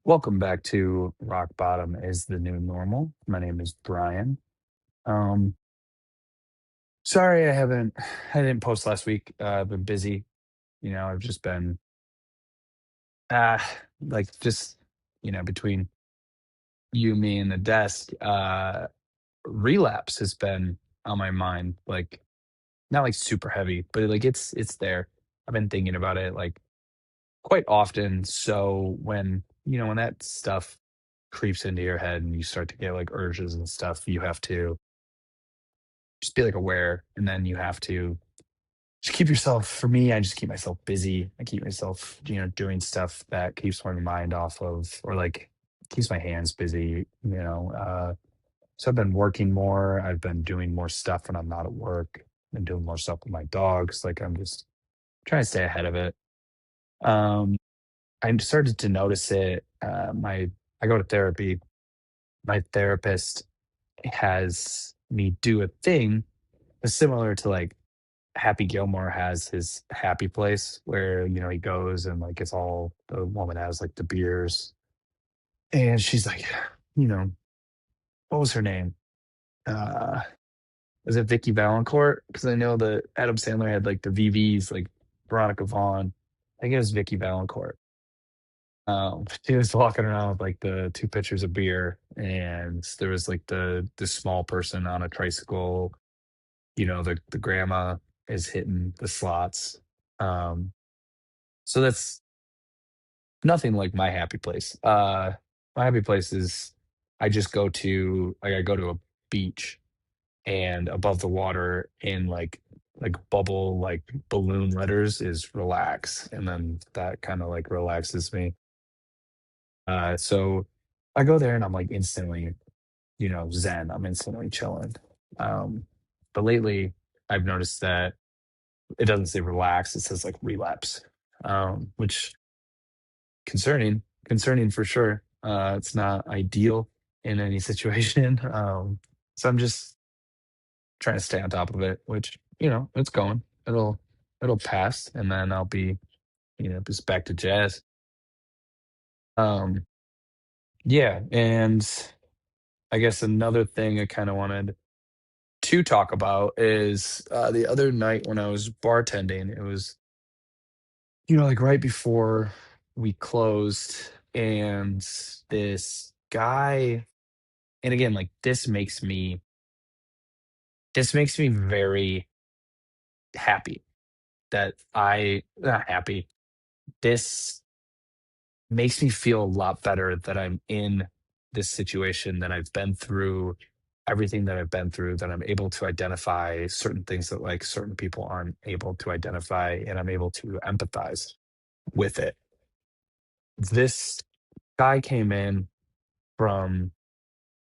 Welcome back to Rock Bottom is the New Normal. My name is Brian. Um, sorry I didn't post last week. I've been busy. I've just been uh like just between you, me, and the desk. Relapse has been on my mind, like not like super heavy, but like it's there. I've been thinking about it like quite often. So when that stuff creeps into your head and you start to get like urges and stuff, you have to just be like aware, and then you have to just keep yourself. For me, I just keep myself busy. I keep myself doing stuff that keeps my mind off of, or like keeps my hands busy. So I've been working more. I've been doing more stuff when I'm not at work. Been doing more stuff with my dogs. Like, I'm just trying to stay ahead of it. um I started to notice it. My I go to therapy. My therapist has me do a thing similar to like Happy Gilmore has his happy place where, he goes and like it's all the woman has like the beers. And she's like, you know, what was her name? Uh was it Vicky Valancourt? Because I know that Adam Sandler had like the VVs, like Veronica Vaughn. I think it was Vicky Valancourt. She was walking around with like the two pitchers of beer, and there was like the small person on a tricycle. The grandma is hitting the slots. Um, so that's nothing like my happy place. My happy place is I go to a beach, and above the water in like bubble like balloon letters is relax, and then that kind of like relaxes me. So I go there and I'm like instantly, zen. I'm instantly chilling. Um, but lately I've noticed that it doesn't say relax, it says like relapse. Which concerning for sure. It's not ideal in any situation. So I'm just trying to stay on top of it, which, it's going. It'll pass, and then I'll be, just back to jazz. Um, yeah, and I guess another thing I kind of wanted to talk about is the other night when I was bartending. It was, like right before we closed, and this guy, and again, like this makes me very happy that I not happy. This makes me feel a lot better that I'm in this situation, that I've been through everything that I've been through, that I'm able to identify certain things that like certain people aren't able to identify, and I'm able to empathize with it. This guy came in from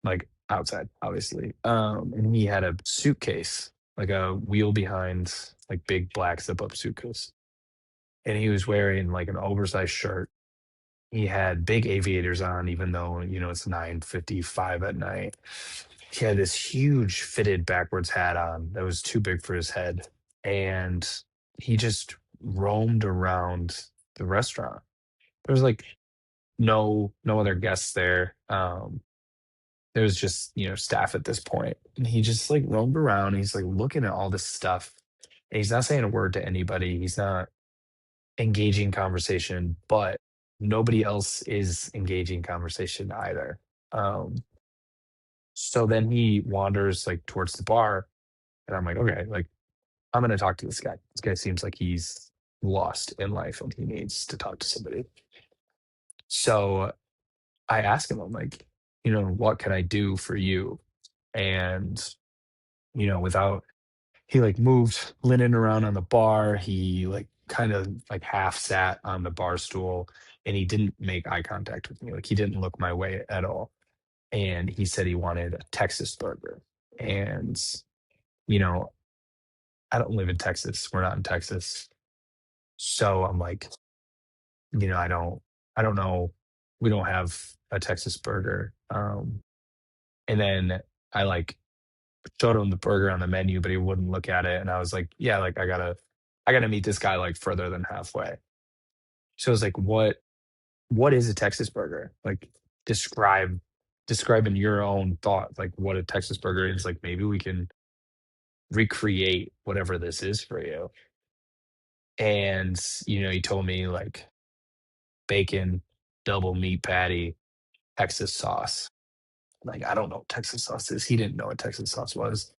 like outside, obviously. And he had a suitcase, like a wheel behind, like big black zip up suitcase. And he was wearing like an oversized shirt. He had big aviators on, even though, it's 9:55 at night. He had this huge fitted backwards hat on that was too big for his head. And he just roamed around the restaurant. There was like no other guests there. There was just, staff at this point. And he just like roamed around. He's like looking at all this stuff. And he's not saying a word to anybody. He's not engaging conversation, but nobody else is engaging conversation either. Um, so then he wanders like towards the bar, and I'm like, okay, like I'm gonna talk to this guy. This guy seems like he's lost in life and he needs to talk to somebody. So I ask him, I'm like, what can I do for you? And without he like moved linen around on the bar. He like kind of like half sat on the bar stool, and he didn't make eye contact with me. Like, he didn't look my way at all. And he said he wanted a Texas burger. And, you know, I don't live in Texas. We're not in Texas. So I'm like, I don't know. We don't have a Texas burger. And then I like showed him the burger on the menu, but he wouldn't look at it. And I was like, yeah, like I gotta meet this guy like further than halfway. So I was like, what? what is a Texas burger? Like, describe describe in your own thought, like, what a Texas burger is. Like, maybe we can recreate whatever this is for you. And, he told me, like, bacon, double meat patty, Texas sauce. Like, I don't know what Texas sauce is. He didn't know what Texas sauce was.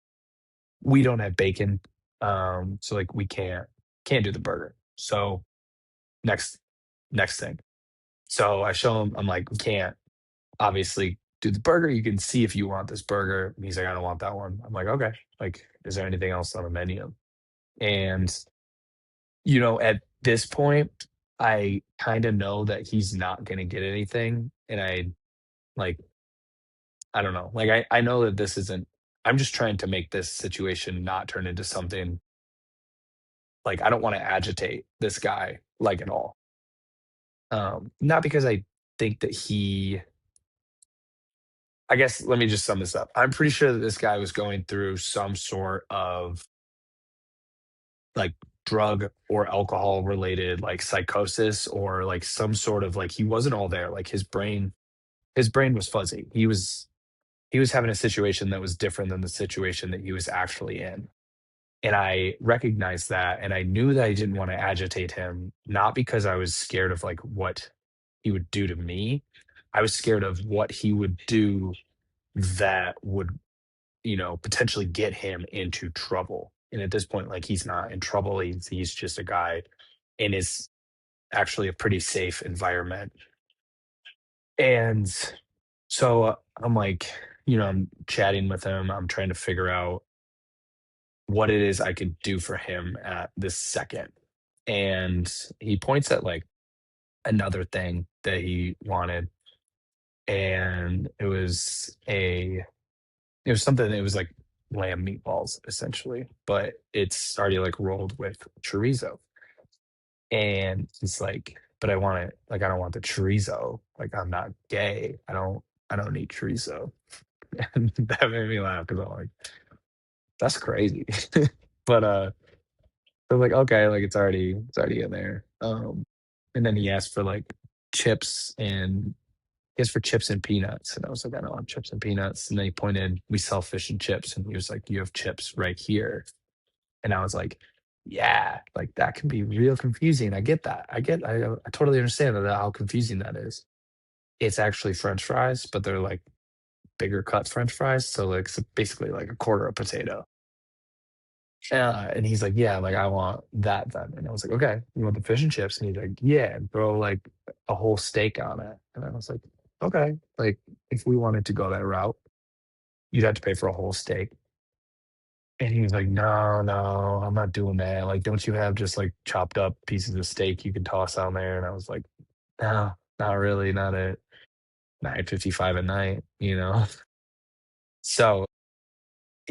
We don't have bacon, so, like, we can't do the burger. So, next next thing. So, I show him, I'm like, "We can't obviously do the burger. You can see if you want this burger." And he's like, "I don't want that one." I'm like, "Okay. Like, is there anything else on the menu?" And, at this point, I kinda know that he's not gonna get anything, and like, I don't know. Like, I know that this isn't I'm just trying to make this situation not turn into something like, I don't wanna agitate this guy, like, at all. Not because I think that I guess let me just sum this up. I'm pretty sure that this guy was going through some sort of, like, drug or alcohol related, like, psychosis, or, like, some sort of, like, he wasn't all there. Like, his brain was fuzzy. He was having a situation that was different than the situation that he was actually in. And I recognized that, and I knew that I didn't wanna agitate him, not because I was scared of, like, what he would do to me. I was scared of what he would do that would, potentially get him into trouble. And at this point, like, he's not in trouble. He's just a guy in his actually a pretty safe environment. And so, I'm like, I'm chatting with him. I'm trying to figure out what it is I could do for him at this second. And he points at, like, another thing that he wanted, and it was something that was like lamb meatballs essentially, but it's already, like, rolled with chorizo. And he's like, "But I want it, like, I don't want the chorizo. Like, I'm not gay. I don't need chorizo." And that made me laugh because 'cause I'm like, "That's crazy." But, I'm like, "Okay, like, it's already in there." And then he asked for, like, chips and he asked for chips and peanuts, and I was like, "I don't want chips and peanuts." And then he pointed, "We sell fish and chips," and he was like, "You have chips right here." And I was like, "Yeah, like, that can be real confusing. I get that. I totally understand that how confusing that is." It's actually French fries, but they're, like, bigger cut French fries, so, like, it's basically like a quarter a potato. And he's like, "Yeah, like, I want that then." And I was like, "Okay, you want the fish and chips?" And he's like, "Yeah, and throw, like, a whole steak on it." And I was like, "Okay." Like, if we wanted to go that route, you'd have to pay for a whole steak. And he was like, "No, no, I'm not doing that. Like, don't you have just, like, chopped up pieces of steak you can toss on there?" And I was like, "No, not really, not at 9:55 at night," you know? So,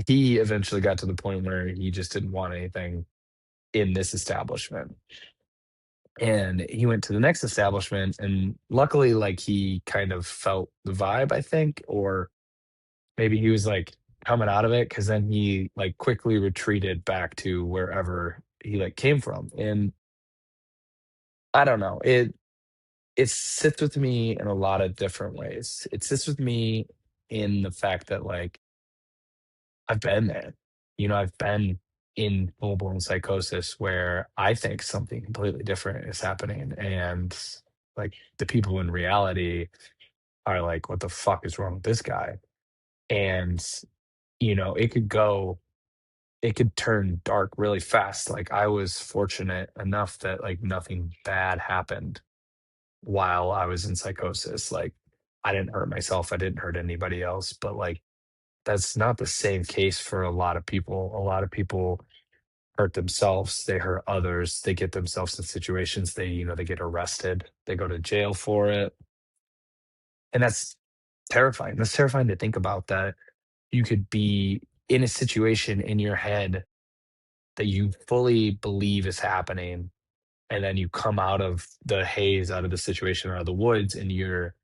he eventually got to the point where he just didn't want anything in this establishment. And he went to the next establishment, and luckily, like, he kind of felt the vibe, I think, or maybe he was, like, coming out of it, because then he, like, quickly retreated back to wherever he, like, came from. And I don't know, it sits with me in a lot of different ways. It sits with me in the fact that, like, I've been there. I've been in full-blown psychosis where I think something completely different is happening, and, like, the people in reality are like, "What the fuck is wrong with this guy?" And, it could turn dark really fast. Like, I was fortunate enough that, like, nothing bad happened while I was in psychosis. Like, I didn't hurt myself, I didn't hurt anybody else, but, like, that's not the same case for a lot of people. A lot of people hurt themselves, they hurt others, they get themselves in situations, they get arrested, they go to jail for it, and that's terrifying. That's terrifying to think about, that you could be in a situation in your head that you fully believe is happening, and then you come out of the haze, out of the situation, or out of the woods, and you're,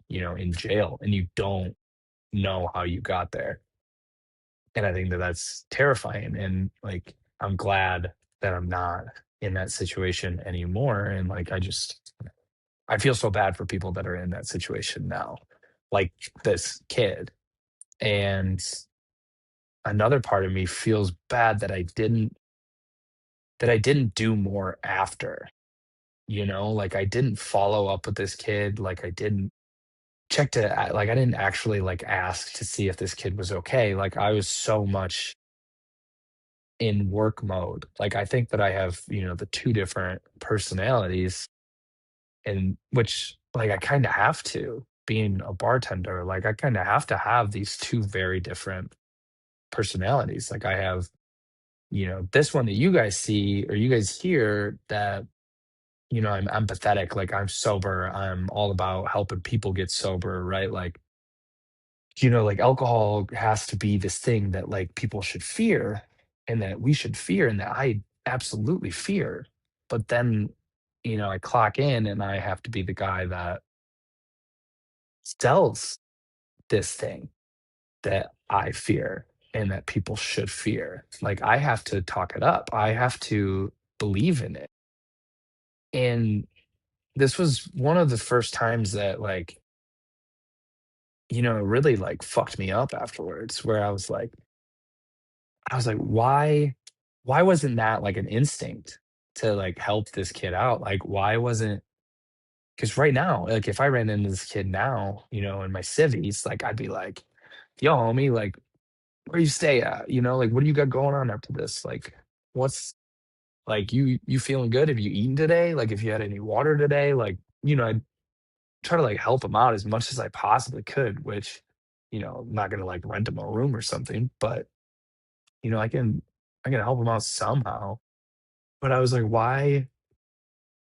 in jail, and you don't know how you got there. And I think that that's terrifying, and, like, I'm glad that I'm not in that situation anymore, and, like, I feel so bad for people that are in that situation now, like this kid. And another part of me feels bad that I didn't do more after, like I didn't follow up with this kid, like I didn't like I didn't actually like ask to see if this kid was okay. Like I was so much in work mode. Like I think that I have, the two different personalities and which like I kind of have to being a bartender, like I kind of have to have these two very different personalities. Like I have, this one that you guys see or you guys hear that, I'm empathetic, like I'm sober, I'm all about helping people get sober, right? Like, like alcohol has to be this thing that like people should fear and that we should fear and that I absolutely fear. But then, I clock in and I have to be the guy that sells this thing that I fear and that people should fear. Like I have to talk it up. I have to believe in it. And this was one of the first times that like, it really like fucked me up afterwards where I was like, why wasn't that like an instinct to like help this kid out? Like why wasn't because right now, like if I ran into this kid now, in my civvies, like I'd be like, yo, homie, like where you stay at? Like what do you got going on after this? Like what's like you feeling good? Have you eaten today? Like if you had any water today? Like, I'd try to like help him out as much as I possibly could, which, I'm not gonna like rent him a room or something, but I can help him out somehow. But I was like, why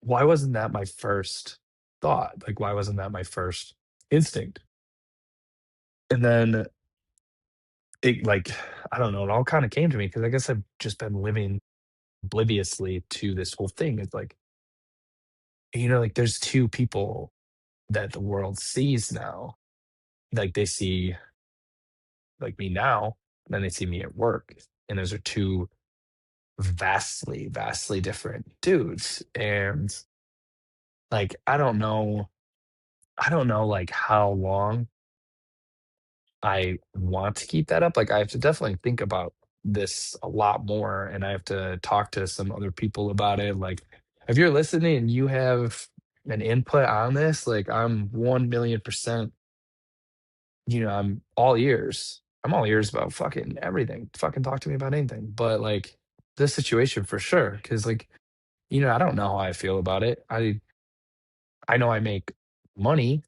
wasn't that my first thought? Like, why wasn't that my first instinct? And then it like, I don't know, it all kind of came to me because I guess I've just been living obliviously to this whole thing. It's like, like there's two people that the world sees now. Like they see like me now, and then they see me at work. And those are two vastly, vastly different dudes. And like I don't know like how long I want to keep that up. Like I have to definitely think about this a lot more and I have to talk to some other people about it. Like if you're listening and you have an input on this, like I'm 1,000,000%, I'm all ears. I'm all ears about fucking everything. Fucking talk to me about anything. But like this situation for sure. Cause like, I don't know how I feel about it. I know I make money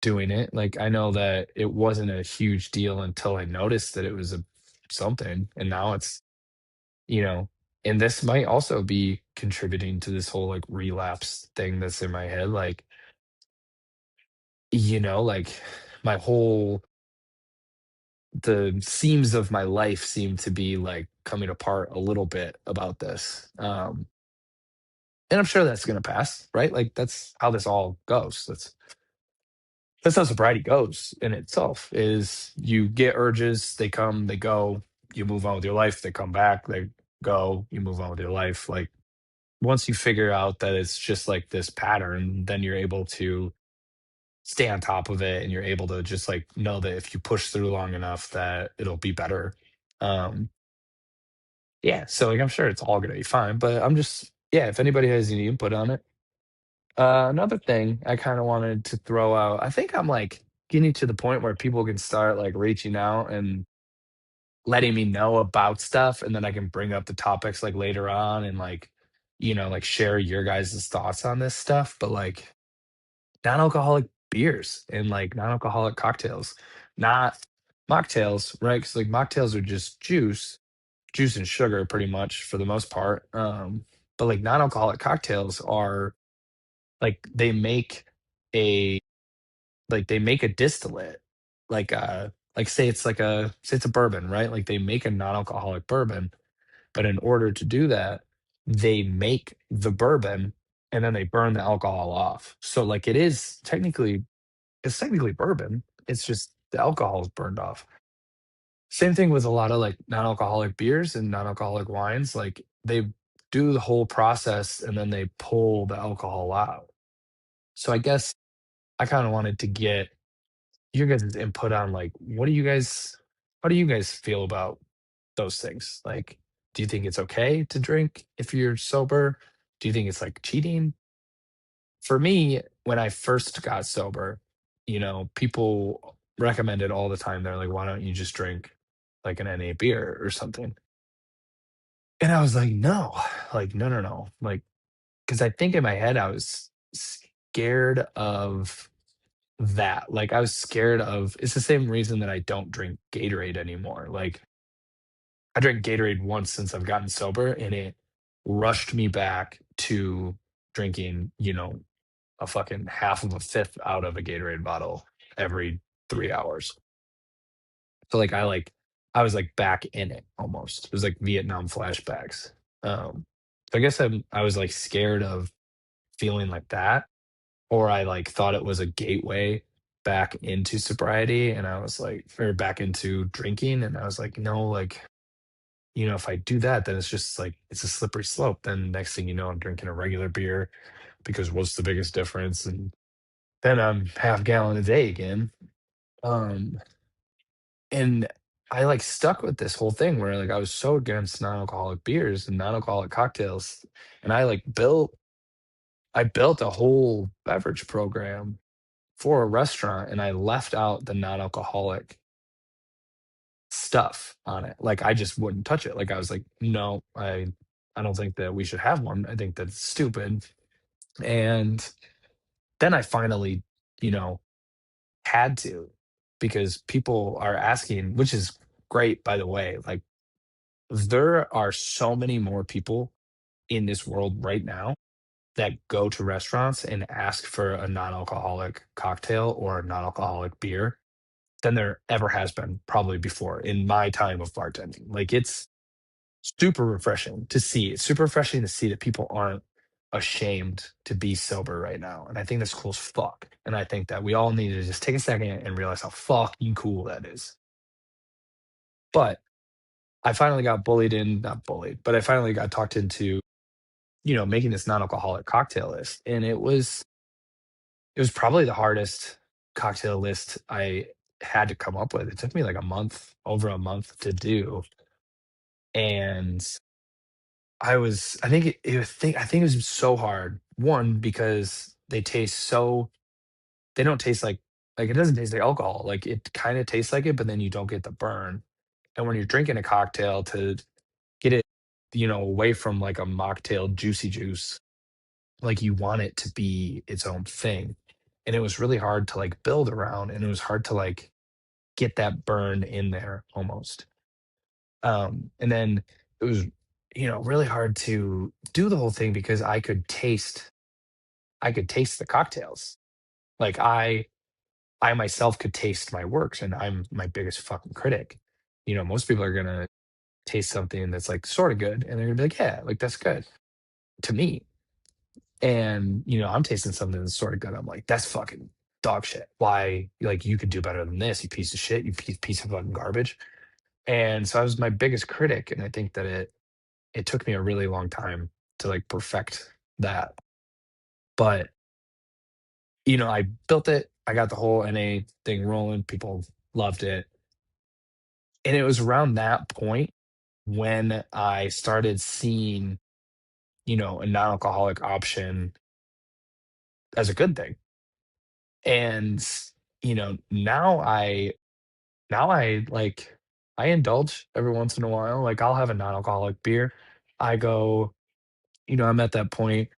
doing it. Like, I know that it wasn't a huge deal until I noticed that it was a something, and now it's, you know and this might also be contributing to this whole, like, relapse thing that's in my head, like, like, my whole the seams of my life seem to be, like, coming apart a little bit about this, and I'm sure that's gonna pass, right? Like, that's how this all goes. That's how sobriety goes in itself is you get urges, they come, they go, you move on with your life, they come back, they go, you move on with your life. Like once you figure out that it's just like this pattern, then you're able to stay on top of it and you're able to just like know that if you push through long enough that it'll be better. Um yeah, so like I'm sure it's all gonna be fine, but I'm just yeah, if anybody has any input on it. Another thing I kinda wanted to throw out, I think I'm, like, getting to the point where people can start, like, reaching out and letting me know about stuff, and then I can bring up the topics, like, later on and, like, like, share your guys' thoughts on this stuff, but, like, non-alcoholic beers and, like, non-alcoholic cocktails, not mocktails, right? Because like, mocktails are just juice and sugar pretty much for the most part, but, like, non-alcoholic cocktails are like, a they make a distillate, like, say it's a bourbon, right? Like, they make a non-alcoholic bourbon, but in order to do that, they make the bourbon, and then they burn the alcohol off. So, like, it's technically bourbon, it's just the alcohol is burned off. Same thing with a lot of, like, non-alcoholic beers and non-alcoholic wines, like, they do the whole process, and then they pull the alcohol out. So I guess I kind of wanted to get your guys' input on like how do you guys feel about those things? Like, do you think it's okay to drink if you're sober? Do you think it's like cheating? For me, when I first got sober, people recommend it all the time. They're like, why don't you just drink like an NA beer or something? And I was like, no, like, no, no, no. Like, because I think in my head, I was scared of that. Like, I was scared of it's the same reason that I don't drink Gatorade anymore. Like, I drank Gatorade once since I've gotten sober, and it rushed me back to drinking, a fucking half of a fifth out of a Gatorade bottle every 3 hours. So I was like back in it almost. It was like Vietnam flashbacks. So I guess I was like scared of feeling like that, or I like thought it was a gateway back into sobriety, and I was like, or back into drinking, and I was like, no, like, if I do that, then it's just like it's a slippery slope. Then next thing you know, I'm drinking a regular beer because what's the biggest difference? And then I'm half gallon a day again. Um, and I like stuck with this whole thing where like I was so against non-alcoholic beers and non-alcoholic cocktails, and I built a whole beverage program for a restaurant, and I left out the non-alcoholic stuff on it. Like I just wouldn't touch it. Like I was like, no, I don't think that we should have one. I think that's stupid. And then I finally, you know, had to because people are asking, which is great by the way. Like there are so many more people in this world right now that go to restaurants and ask for a non-alcoholic cocktail or a non-alcoholic beer than there ever has been probably before in my time of bartending. Like it's super refreshing to see. It's super refreshing to see that people aren't ashamed to be sober right now. And I think that's cool as fuck. And I think that we all need to just take a second and realize how fucking cool that is. But I finally got bullied in, not bullied, but I finally got talked into, making this non-alcoholic cocktail list. And it was probably the hardest cocktail list I had to come up with. It took me like a month, over a month to do. And I think I think it was so hard. One, because they don't taste like it doesn't taste like alcohol. Like it kind of tastes like it, but then you don't get the burn. And when you're drinking a cocktail to get it, away from like a mocktail juicy juice, like you want it to be its own thing. And it was really hard to like build around and it was hard to like get that burn in there almost. And then it was, really hard to do the whole thing because I could taste the cocktails. Like I myself could taste my works and I'm my biggest fucking critic. Most people are gonna taste something that's like sort of good and they're gonna be like, yeah, like that's good to me. And I'm tasting something that's sort of good. I'm like, that's fucking dog shit. Why like you could do better than this, you piece of shit, you piece of fucking garbage. And so I was my biggest critic. And I think that it took me a really long time to like perfect that. But I built it. I got the whole NA thing rolling. People loved it. And it was around that point when I started seeing, a non-alcoholic option as a good thing. And, now I like I indulge every once in a while. Like I'll have a non-alcoholic beer. I go, I'm at that point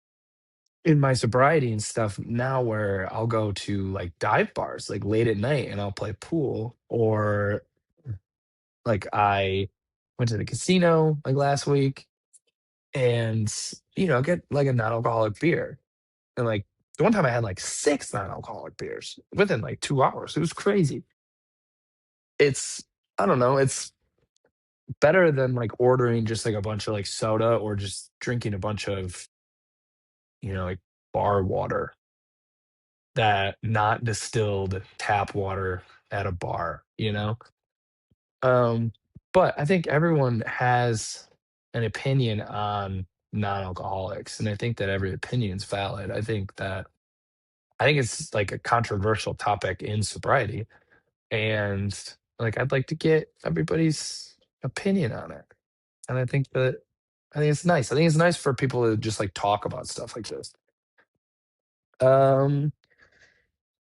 in my sobriety and stuff now where I'll go to like dive bars like late at night and I'll play pool or like I went to the casino like last week and get like a non-alcoholic beer. And like the one time I had like six non-alcoholic beers within like 2 hours. It was crazy. It's I don't know, it's better than like ordering just like a bunch of like soda or just drinking a bunch of, like bar water that not distilled tap water at a bar. Um, but I think everyone has an opinion on non-alcoholics, and I think that every opinion's valid. I think that I think it's like a controversial topic in sobriety, and like I'd like to get everybody's opinion on it. And I think it's nice. I think it's nice for people to just like talk about stuff like this. Um,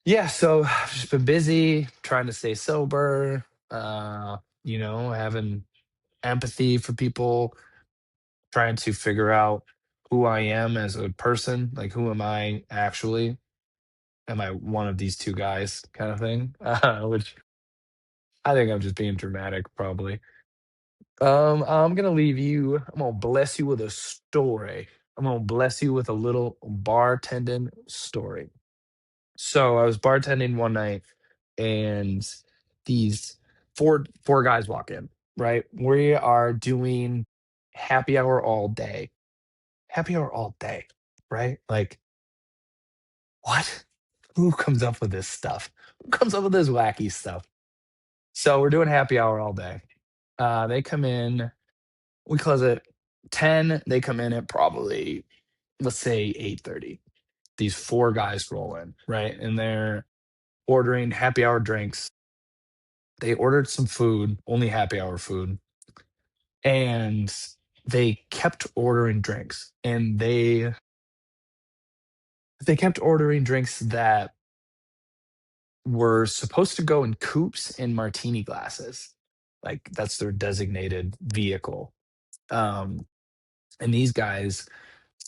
yeah, so I've just been busy trying to stay sober, having empathy for people, trying to figure out who I am as a person, like who am I actually? Am I one of these two guys kind of thing? Which I think I'm just being dramatic, probably. I'm gonna bless you with a story. I'm gonna bless you with a little bartending story. So I was bartending one night and these four guys walk in, right? We are doing happy hour all day. Happy hour all day, right? Like, what? Who comes up with this stuff? Who comes up with this wacky stuff? So we're doing happy hour all day. They come in, we close at 10. They come in at probably, let's say 8:30. These four guys roll in, right? And they're ordering happy hour drinks. They ordered some food, only happy hour food, and they kept ordering drinks. And they kept ordering drinks that were supposed to go in coupes and martini glasses. Like that's their designated vehicle. Um, and these guys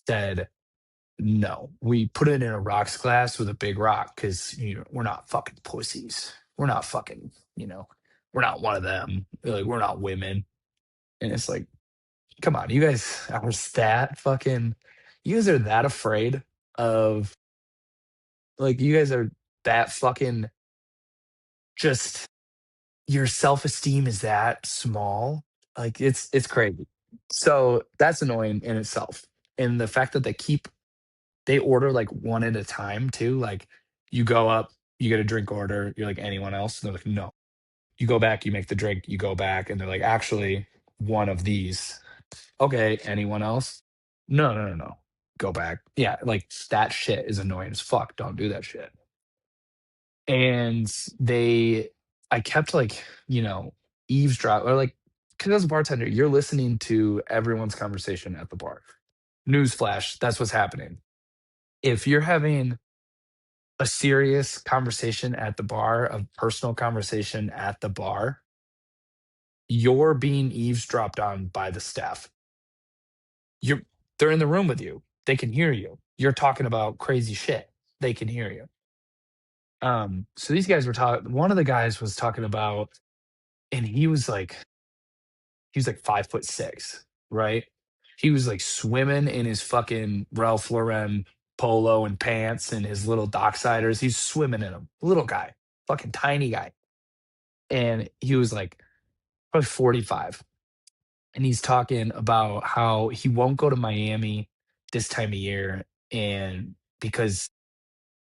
said, no, we put it in a rocks glass with a big rock because we're not fucking pussies. We're not fucking, we're not one of them. Like we're not women. And it's like, come on, you guys are that fucking you guys are that afraid of like you guys are that fucking just your self-esteem is that small. Like it's crazy. So that's annoying in itself. And the fact that they order like one at a time too. Like you go up, you get a drink order, you're like anyone else. And they're like, no. You go back, you make the drink, you go back, and they're like, actually, one of these. Okay, anyone else? No, no, no, no. Go back. Yeah, like that shit is annoying as fuck. Don't do that shit. And I kept like, eavesdrop or like, because as a bartender, you're listening to everyone's conversation at the bar. Newsflash, that's what's happening. If you're having a serious conversation at the bar, a personal conversation at the bar, you're being eavesdropped on by the staff. You're they're in the room with you. They can hear you. You're talking about crazy shit. They can hear you. So these guys were talking. One of the guys was talking about, and he was like 5'6", right? He was like swimming in his fucking Ralph Lauren polo and pants and his little docksiders. He's swimming in them. Little guy, fucking tiny guy. And he was like probably 45. And he's talking about how he won't go to Miami this time of year and because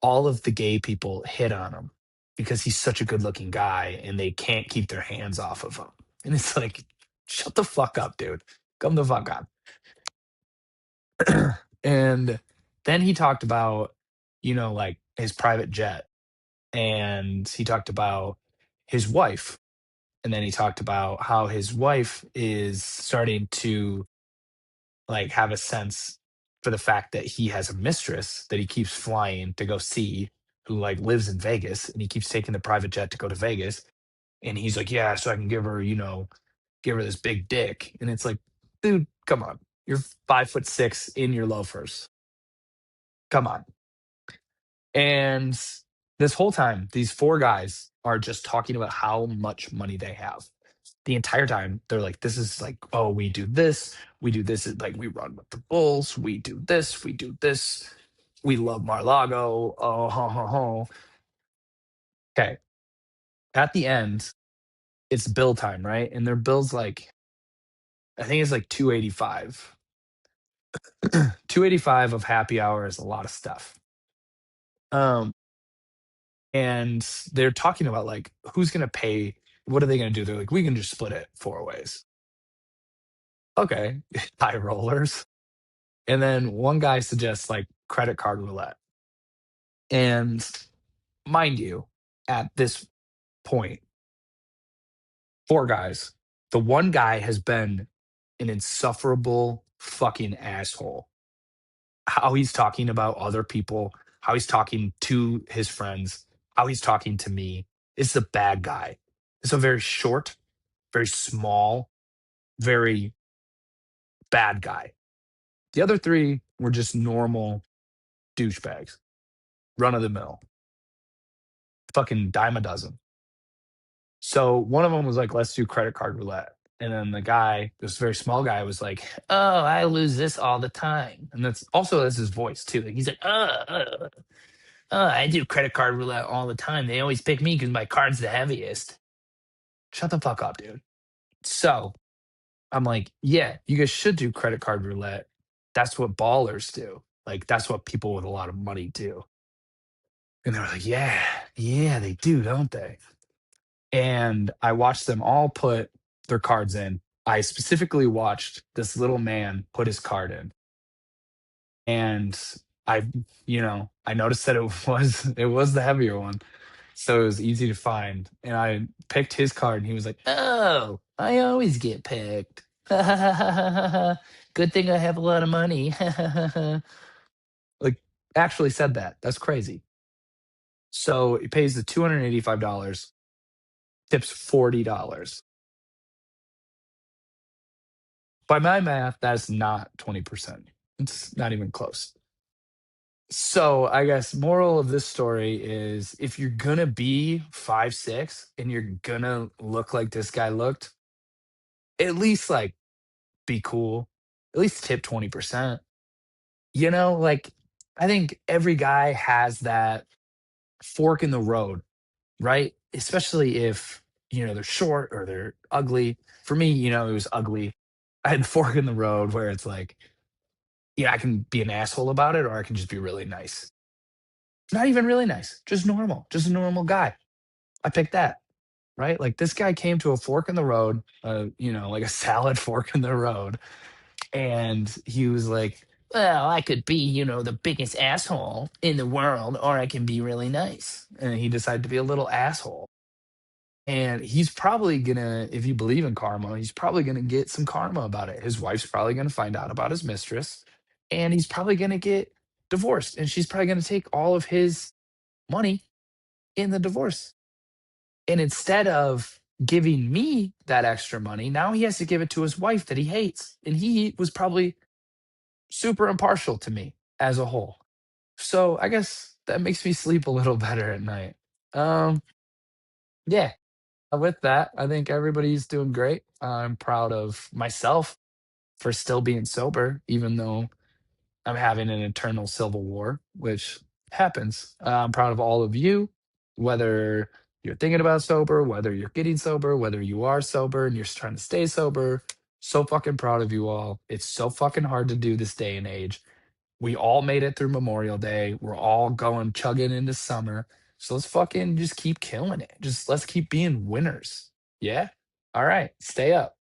all of the gay people hit on him because he's such a good-looking guy and they can't keep their hands off of him. And it's like, shut the fuck up, dude. Come the fuck on. And then he talked about, like his private jet and he talked about his wife. And then he talked about how his wife is starting to like have a sense for the fact that he has a mistress that he keeps flying to go see who like lives in Vegas and he keeps taking the private jet to go to Vegas and he's like yeah so I can give her this big dick and it's like dude come on you're 5'6" in your loafers come on and this whole time these four guys are just talking about how much money they have the entire time they're like this is like oh we do this like we run with the bulls we do this we love Mar-Lago oh ho ho ho okay at the end it's bill time right and their bill's like I think it's like 285 285 of happy hour is a lot of stuff um and they're talking about like who's gonna pay what are they gonna do they're like we can just split it four ways okay high rollers. And then one guy suggests like credit card roulette. And mind you, at this point, four guys. The one guy has been an insufferable fucking asshole. How he's talking about other people, how he's talking to his friends, how he's talking to me. It's the bad guy. It's a very short, very small, very bad guy. The other three were just normal douchebags, run of the mill, fucking dime a dozen. So one of them was like, let's do credit card roulette. And then the guy, this very small guy, was like, oh, I lose this all the time. And that's his voice too. Like he's like, I do credit card roulette all the time. They always pick me because my card's the heaviest. Shut the fuck up, dude. So I'm like, yeah, you guys should do credit card roulette. That's what ballers do. Like that's what people with a lot of money do. And they were like, yeah, yeah, they do, don't they? And I watched them all put their cards in. I specifically watched this little man put his card in. And I, I noticed that it was the heavier one. So it was easy to find. And I picked his card and he was like, "Oh, I always get picked. Good thing I have a lot of money." Like actually said that. That's crazy. So he pays the $285, tips $40. By my math, that's not 20%. It's not even close. So I guess moral of this story is if you're gonna be 5'6" and you're gonna look like this guy looked, at least like be cool. At least tip 20%. Like I think every guy has that fork in the road, right? Especially if, they're short or they're ugly. For me, it was ugly. I had the fork in the road where it's like, yeah, I can be an asshole about it or I can just be really nice. Not even really nice, just a normal guy. I picked that, right? Like this guy came to a fork in the road, like a salad fork in the road. And he was like, well, I could be, the biggest asshole in the world, or I can be really nice. And he decided to be a little asshole. And he's probably gonna, if you believe in karma, he's probably gonna get some karma about it. His wife's probably gonna find out about his mistress, and he's probably gonna get divorced. And she's probably gonna take all of his money in the divorce. And instead of giving me that extra money, now he has to give it to his wife that he hates. And he was probably super impartial to me as a whole. So I guess that makes me sleep a little better at night. Um, yeah, with that, I think everybody's doing great. I'm proud of myself for still being sober, even though I'm having an internal civil war, which happens. I'm proud of all of you, whether you're thinking about sober, whether you're getting sober, whether you are sober and you're trying to stay sober. So fucking proud of you all. It's so fucking hard to do this day and age. We all made it through Memorial Day. We're all going chugging into summer. So let's fucking just keep killing it. Just let's keep being winners. Yeah? All right. Stay up.